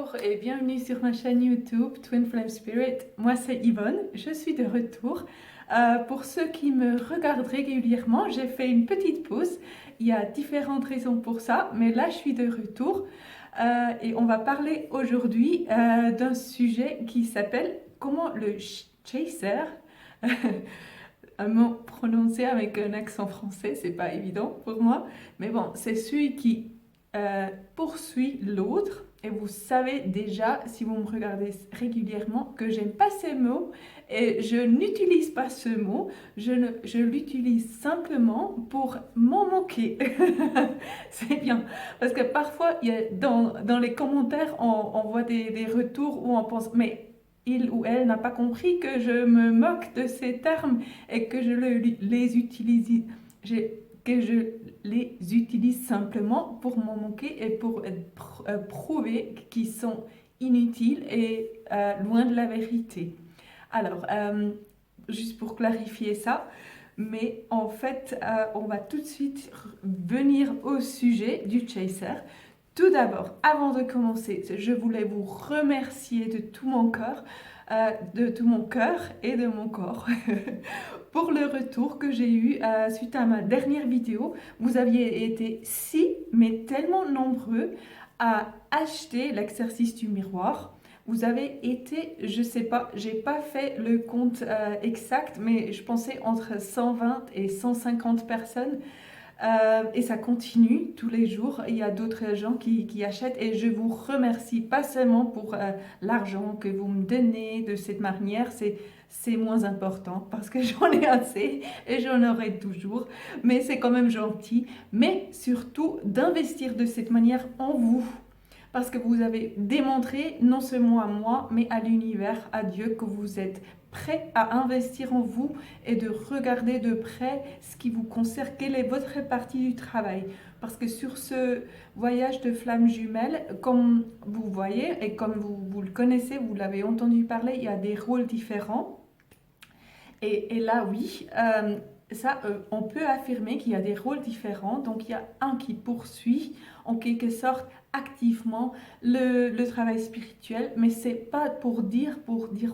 Bonjour et bienvenue sur ma chaîne YouTube Twin Flame Spirit. Moi c'est Yvonne, je suis de retour. Pour ceux qui me regardent régulièrement, j'ai fait une petite pause. Il y a différentes raisons pour ça, mais là je suis de retour. Et on va parler aujourd'hui d'un sujet qui s'appelle comment le chaser, un mot prononcé avec un accent français, c'est pas évident pour moi, mais bon, c'est celui qui poursuit l'autre. Et vous savez déjà, si vous me regardez régulièrement, que j'aime pas ces mots et je n'utilise pas ce mot, je l'utilise simplement pour m'en moquer. C'est bien, parce que parfois, dans les commentaires, on voit des retours où on pense, mais il ou elle n'a pas compris que je me moque de ces termes et que les utilise, que je les utilise simplement pour m'en moquer et pour prouver qu'ils sont inutiles et loin de la vérité. Alors, juste pour clarifier ça, mais en fait, on va tout de suite venir au sujet du chaser. Tout d'abord, avant de commencer, je voulais vous remercier de tout mon cœur et de mon corps pour le retour que j'ai eu suite à ma dernière vidéo. Vous aviez été mais tellement nombreux à acheter l'exercice du miroir. Vous avez été, je sais pas, j'ai pas fait le compte exact, mais je pensais entre 120 et 150 personnes. Et ça continue tous les jours. Il y a d'autres gens qui achètent et je vous remercie pas seulement pour l'argent que vous me donnez de cette manière, c'est moins important parce que j'en ai assez et j'en aurai toujours, mais c'est quand même gentil. Mais surtout d'investir de cette manière en vous. Parce que vous avez démontré, non seulement à moi, mais à l'univers, à Dieu, que vous êtes prêt à investir en vous et de regarder de près ce qui vous concerne, quelle est votre partie du travail. Parce que sur ce voyage de flammes jumelles, comme vous voyez et comme vous le connaissez, vous l'avez entendu parler, il y a des rôles différents. Et là, oui, on peut affirmer qu'il y a des rôles différents. Donc, il y a un qui poursuit en quelque sorte activement le travail spirituel, mais c'est pas pour dire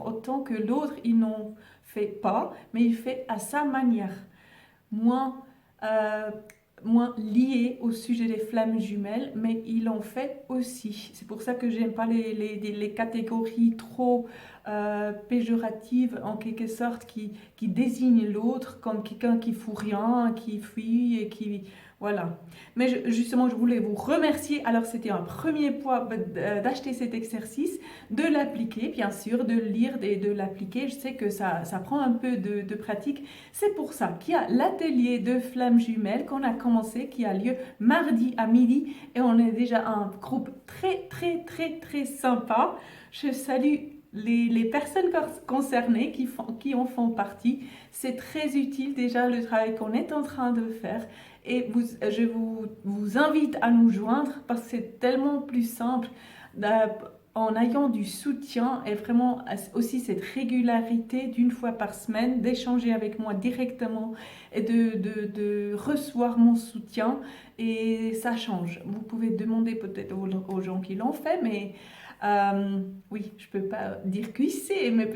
autant que l'autre, il n'en fait pas, mais il fait à sa manière, moins, euh, moins lié au sujet des flammes jumelles, mais il en fait aussi. C'est pour ça que j'aime pas les catégories trop péjoratives, en quelque sorte, qui désignent l'autre comme quelqu'un qui fout rien, qui fuit et qui... Voilà. Mais justement, je voulais vous remercier. Alors, c'était un premier point d'acheter cet exercice, de l'appliquer, bien sûr, de le lire et de l'appliquer. Je sais que ça prend un peu de pratique. C'est pour ça qu'il y a l'atelier de flammes jumelles qu'on a commencé, qui a lieu mardi à midi. Et on est déjà un groupe très, très, très, très sympa. Je salue les personnes concernées qui en font partie. C'est très utile déjà le travail qu'on est en train de faire. Et je vous invite à nous joindre parce que c'est tellement plus simple en ayant du soutien et vraiment aussi cette régularité d'une fois par semaine, d'échanger avec moi directement et de recevoir mon soutien. Et ça change. Vous pouvez demander peut-être aux gens qui l'ont fait, mais oui, je peux pas dire qui c'est, mais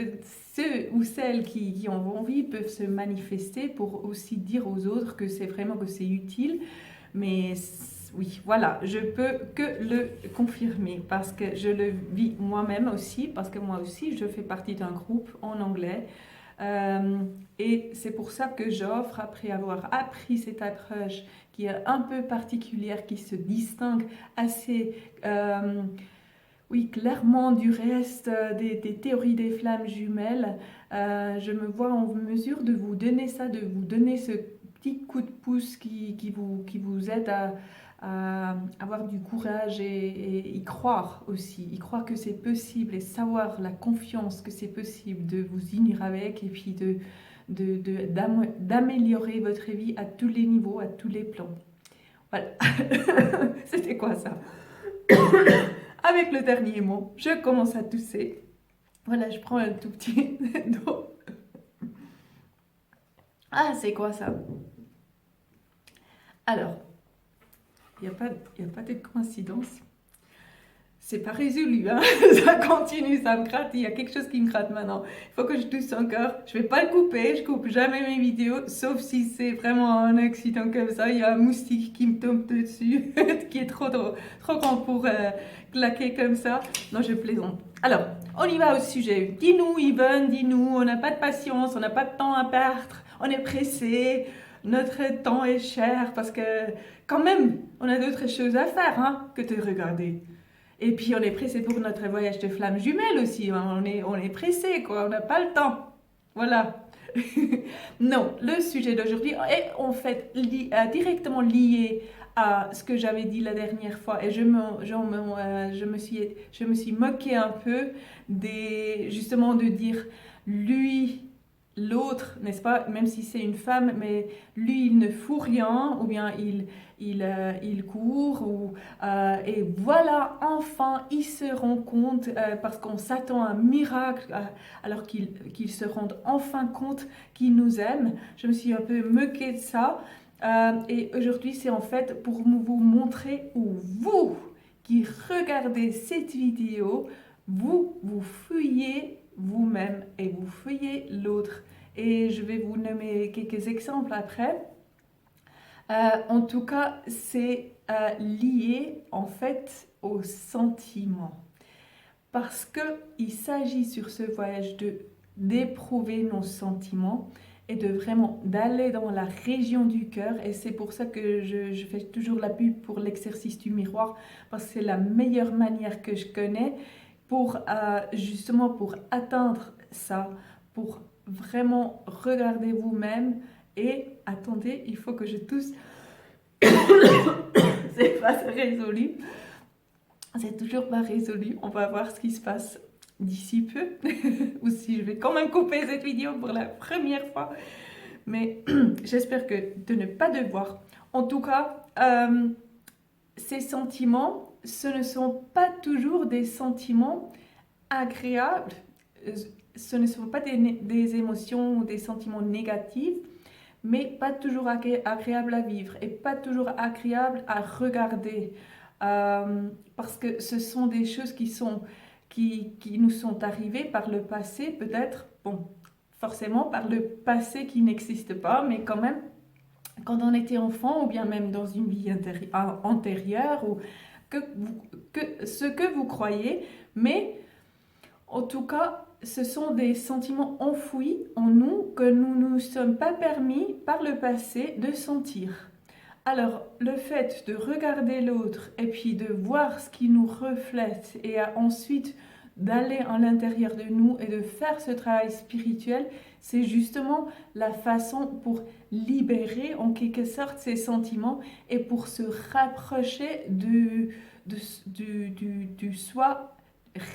ceux ou celles qui en ont envie peuvent se manifester pour aussi dire aux autres que c'est vraiment que c'est utile. Mais oui, voilà, je peux que le confirmer parce que je le vis moi-même aussi, parce que moi aussi je fais partie d'un groupe en anglais. Et c'est pour ça que j'offre, après avoir appris cette approche qui est un peu particulière, qui se distingue assez... oui, clairement, du reste des théories des flammes jumelles, je me vois en mesure de vous donner ça, de vous donner ce petit coup de pouce qui vous aide à avoir du courage et y croire aussi, y croire que c'est possible et savoir la confiance que c'est possible de vous unir avec et puis d'améliorer votre vie à tous les niveaux, à tous les plans. Voilà, c'était quoi ça? Avec le dernier mot, je commence à tousser. Voilà, je prends un tout petit d'eau. Ah, c'est quoi ça? Alors, il n'y a pas de coïncidence. c'est pas résolu, hein. Ça continue, ça me gratte. Il y a quelque chose qui me gratte maintenant. Il faut que je tousse encore. Je vais pas le couper. Je coupe jamais mes vidéos, sauf si c'est vraiment un accident comme ça. Il y a un moustique qui me tombe dessus, qui est trop grand pour claquer comme ça. Non, je plaisante. Alors, on y va au sujet. Dis-nous, Yvonne, dis-nous. On n'a pas de patience, on n'a pas de temps à perdre. On est pressé. Notre temps est cher parce que, quand même, on a d'autres choses à faire, hein, que de regarder. Et puis on est pressé pour notre voyage de flammes jumelles aussi, hein. On est pressé quoi, on n'a pas le temps. Voilà. Non, le sujet d'aujourd'hui est en fait directement lié à ce que j'avais dit la dernière fois et je me suis moquée un peu justement de dire lui, l'autre, n'est-ce pas, même si c'est une femme, mais lui il ne fout rien ou bien il court et voilà, enfin ils se rendent compte parce qu'on s'attend à un miracle alors qu'ils se rendent enfin compte qu'ils nous aiment. Je me suis un peu moquée de ça et aujourd'hui c'est en fait pour vous montrer où vous qui regardez cette vidéo, vous fuyez vous-même et vous fuyez l'autre. Et je vais vous nommer quelques exemples après. En tout cas, c'est lié en fait aux sentiments. Parce qu'il s'agit sur ce voyage d'éprouver nos sentiments et de vraiment d'aller dans la région du cœur. Et c'est pour ça que je fais toujours la pub pour l'exercice du miroir, parce que c'est la meilleure manière que je connais pour justement pour atteindre ça, pour vraiment regarder vous-même. Et attendez, il faut que je tousse. C'est pas résolu. C'est toujours pas résolu. On va voir ce qui se passe d'ici peu. Ou si je vais quand même couper cette vidéo pour la première fois. Mais j'espère que de ne pas devoir. En tout cas, ces sentiments, ce ne sont pas toujours des sentiments agréables. Ce ne sont pas des émotions ou des sentiments négatifs, mais pas toujours agréable à vivre et pas toujours agréable à regarder parce que ce sont des choses qui nous sont arrivées par le passé, peut-être, bon, forcément par le passé qui n'existe pas, mais quand même, quand on était enfant ou bien même dans une vie antérieure ou ce que vous croyez, mais en tout cas, ce sont des sentiments enfouis en nous que nous ne nous sommes pas permis par le passé de sentir. Alors, le fait de regarder l'autre et puis de voir ce qui nous reflète et ensuite d'aller à l'intérieur de nous et de faire ce travail spirituel, c'est justement la façon pour libérer en quelque sorte ces sentiments et pour se rapprocher du soi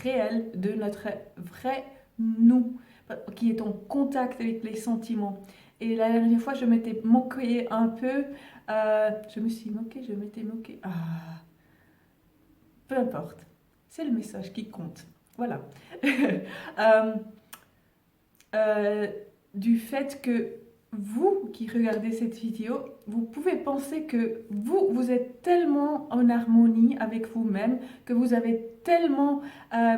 réel, de notre vrai nous, qui est en contact avec les sentiments. Et la dernière fois, je m'étais moquée un peu. Je me suis moquée, je m'étais moquée. Peu importe. C'est le message qui compte. Voilà. Du fait que vous qui regardez cette vidéo, vous pouvez penser que vous êtes tellement en harmonie avec vous-même, que vous avez tellement,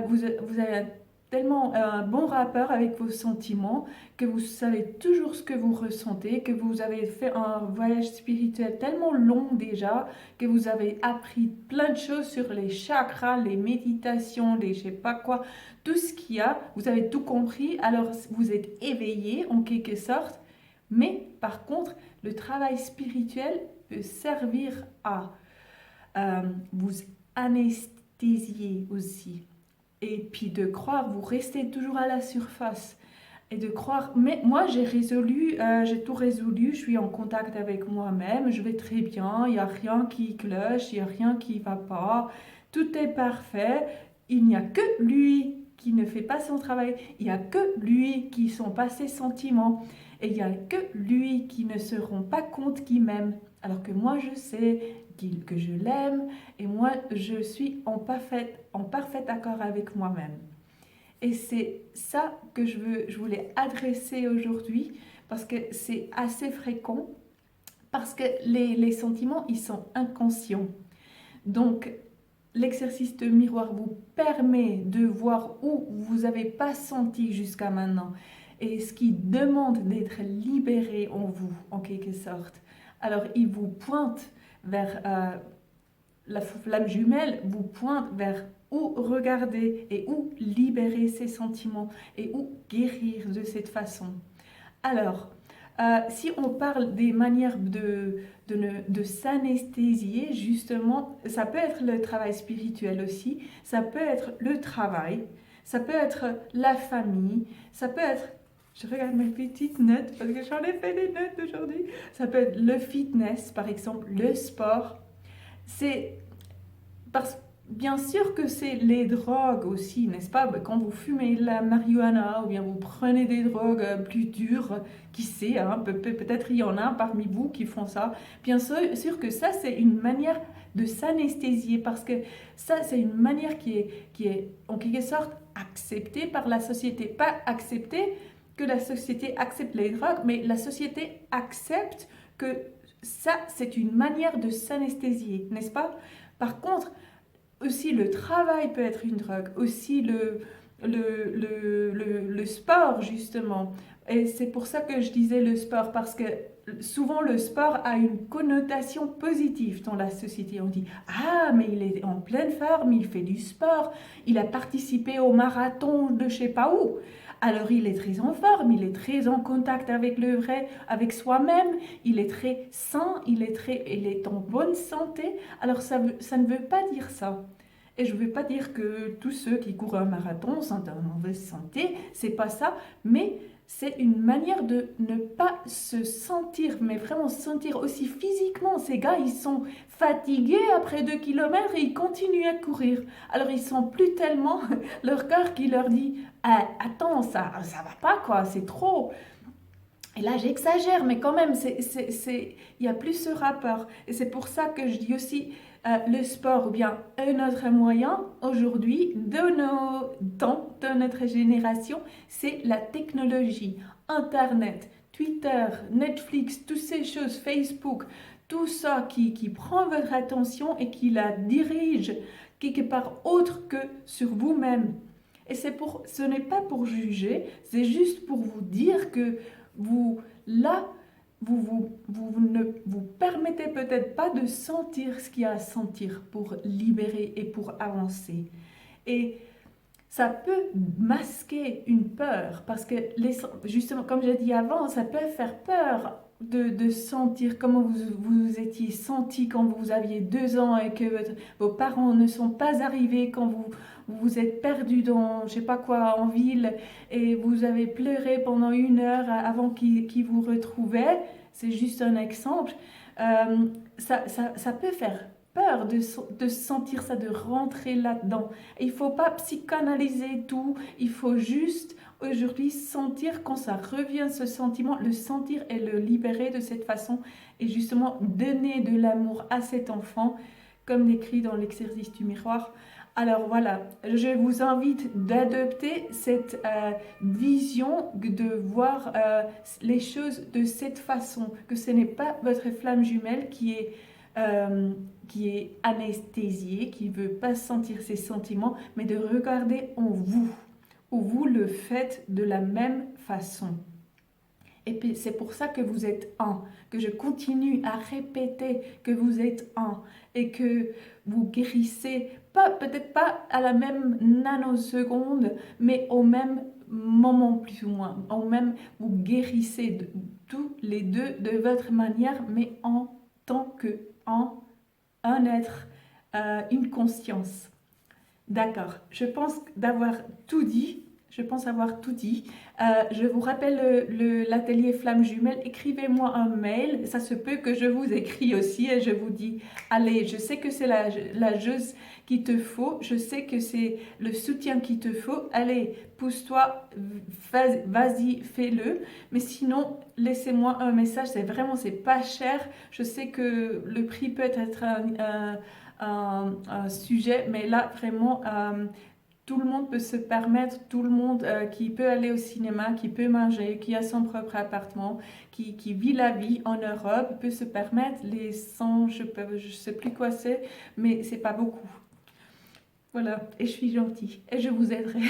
vous avez tellement un bon rapport avec vos sentiments, que vous savez toujours ce que vous ressentez, que vous avez fait un voyage spirituel tellement long déjà, que vous avez appris plein de choses sur les chakras, les méditations, les je sais pas quoi, tout ce qu'il y a, vous avez tout compris, alors vous êtes éveillé en quelque sorte. Mais par contre, le travail spirituel peut servir à vous anesthésier aussi. Et puis de croire, vous restez toujours à la surface. Et de croire, mais moi j'ai tout résolu, je suis en contact avec moi-même, je vais très bien, il n'y a rien qui cloche, il n'y a rien qui ne va pas, tout est parfait, il n'y a que lui qui ne fait pas son travail, il n'y a que lui qui sont pas ses sentiments. Et il n'y a que lui qui ne se rend pas compte qu'il m'aime. Alors que moi, je sais que je l'aime et moi, je suis en parfait accord avec moi-même. Et c'est ça que je voulais adresser aujourd'hui parce que c'est assez fréquent, parce que les sentiments, ils sont inconscients. Donc, l'exercice de miroir vous permet de voir où vous n'avez pas senti jusqu'à maintenant et ce qui demande d'être libéré en vous, en quelque sorte. Alors, il vous pointe vers la flamme jumelle, vous pointe vers où regarder et où libérer ses sentiments et où guérir de cette façon. Alors, si on parle des manières de s'anesthésier, justement, ça peut être le travail spirituel aussi, ça peut être le travail, ça peut être la famille, ça peut être, je regarde mes petites notes parce que j'en ai fait des notes aujourd'hui, ça peut être le fitness, par exemple, le sport. C'est parce bien sûr que c'est les drogues aussi, n'est-ce pas? Quand vous fumez la marijuana ou bien vous prenez des drogues plus dures, qui sait, hein, peut-être il y en a parmi vous qui font ça. Bien sûr que ça, c'est une manière de s'anesthésier parce que ça, c'est une manière qui est en quelque sorte acceptée par la société. Pas acceptée que la société accepte les drogues, mais la société accepte que ça, c'est une manière de s'anesthésier, n'est-ce pas? Par contre, aussi le travail peut être une drogue, aussi le sport justement. Et c'est pour ça que je disais le sport, parce que souvent le sport a une connotation positive dans la société. On dit, ah, mais il est en pleine forme, il fait du sport, il a participé au marathon de je sais pas où. Alors il est très en forme, il est très en contact avec le vrai, avec soi-même, il est très sain, il est en bonne santé. Alors ça ne veut pas dire ça. Et je ne veux pas dire que tous ceux qui courent un marathon sont en mauvaise santé, c'est pas ça, mais c'est une manière de ne pas se sentir, mais vraiment se sentir aussi physiquement. Ces gars, ils sont fatigués après 2 kilomètres et ils continuent à courir. Alors ils sont plus tellement leur cœur qui leur dit ah, attends, ça va pas quoi, c'est trop. Et là, j'exagère, mais quand même, il y a plus ce rapport. Et c'est pour ça que je dis aussi le sport, ou bien un autre moyen, aujourd'hui, de nos temps, de notre génération, c'est la technologie, Internet, Twitter, Netflix, toutes ces choses, Facebook, tout ça qui prend votre attention et qui la dirige quelque part autre que sur vous-même. Et ce n'est pas pour juger, c'est juste pour vous dire que vous, là, vous ne vous permettez peut-être pas de sentir ce qu'il y a à sentir pour libérer et pour avancer. Et ça peut masquer une peur parce que justement, comme j'ai dit avant, ça peut faire peur de sentir comment vous étiez senti quand vous aviez 2 ans et que vos parents ne sont pas arrivés, quand vous êtes perdu dans, je sais pas quoi, en ville et vous avez pleuré pendant 1 heure avant qu'ils vous retrouvaient. C'est juste un exemple. Ça peut faire peur de sentir ça, de rentrer là-dedans. Il ne faut pas psychanalyser tout, il faut juste aujourd'hui sentir quand ça revient, ce sentiment, le sentir et le libérer de cette façon et justement donner de l'amour à cet enfant, comme décrit dans l'exercice du miroir. Alors voilà, je vous invite d'adopter cette vision, de voir les choses de cette façon, que ce n'est pas votre flamme jumelle qui est anesthésiée, qui ne veut pas sentir ses sentiments, mais de regarder en vous, où vous le faites de la même façon. Et puis c'est pour ça que vous êtes un, que je continue à répéter que vous êtes un et que vous guérissez, peut-être pas à la même nanoseconde, mais au même moment plus ou moins, vous guérissez tous les deux de votre manière, mais en tant que un être, une conscience. D'accord, je pense d'avoir tout dit. Je pense avoir tout dit. Je vous rappelle l'atelier Flamme Jumelle. Écrivez-moi un mail. Ça se peut que je vous écris aussi et je vous dis, allez, je sais que c'est la chose qu'il te faut. Je sais que c'est le soutien qu'il te faut. Allez, pousse-toi, vas-y, fais-le. Mais sinon, laissez-moi un message. C'est pas cher. Je sais que le prix peut être un sujet, mais là, vraiment... tout le monde peut se permettre, tout le monde qui peut aller au cinéma, qui peut manger, qui a son propre appartement, qui vit la vie en Europe, peut se permettre les 100, je sais plus quoi c'est, mais c'est pas beaucoup. Voilà, et je suis gentille et je vous aiderai.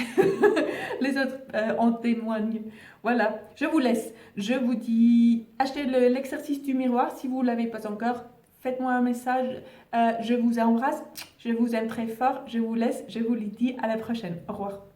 Les autres en témoignent. Voilà, je vous laisse. Je vous dis, achetez l'exercice du miroir si vous ne l'avez pas encore. Faites-moi un message. Je vous embrasse. Je vous aime très fort. Je vous laisse. Je vous le dis à la prochaine. Au revoir.